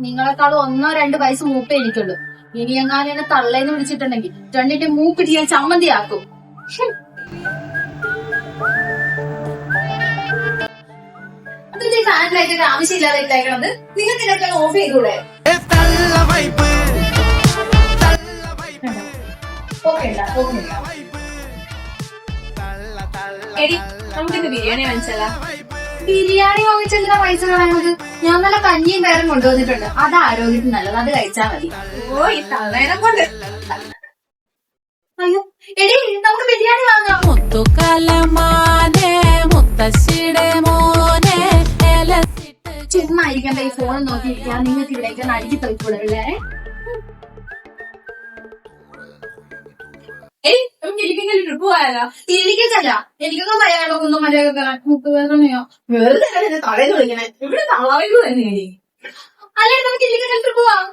നിങ്ങളെക്കാളും 1-2 വയസ്സ് മൂപ്പേ എനിക്കുള്ളൂ. ഇനി എങ്ങാനും എന്നെ തള്ളേന്ന് വിളിച്ചിട്ടുണ്ടെങ്കിൽ രണ്ടിന്റെ മൂക്കിട്ട് ഞാൻ ചമ്മന്തിയാക്കും. അതെന്തീ ഫാനിലായിട്ട് ആവശ്യമില്ലാതെ ഇട്ടേക്കണത്? നിങ്ങൾക്ക് ഇതൊക്കെ ഓഫ് ചെയ്തൂടെ? എടി, നമുക്കിന്ന് ബിരിയാണി വാങ്ങിച്ചാലോ? ബിരിയാണി വാങ്ങിച്ചെന്തിനാ പൈസ കളയുന്നത്? ഞാൻ നല്ല കഞ്ഞിയും പയറും കൊണ്ടുവന്നിട്ടുണ്ട്. അത് ആരോഗ്യത്തിന് നല്ലത്, അത് കഴിച്ചാൽ മതി. ഓ, ഈ തള്ളേനെ കൊണ്ട്. അയ്യോ എടി, നമുക്ക് ബിരിയാണി വാങ്ങാം. ചുമ്മാ ഇരിക്കണ്ട, ഈ ഫോൺ നോക്കിയിരിക്കാൻ നിങ്ങൾക്ക് ഇവിടേക്ക് നടുക്കി പോയിക്കൂടല്ലേ? ട്രിപ്പ് പോയാലോ? തിരിക്കല്ല, എനിക്കൊന്നും പറയാനോ ഒന്നും മര്യാദ മുക്കുവേദനയോ വെറുതെ തളയിൽ വിളിക്കണേ. ഇവിടെ തളവിൽ തന്നെ അല്ലെ, നമുക്ക് ഇല്ലെങ്കിൽ ട്രിപ്പ് പോവാം.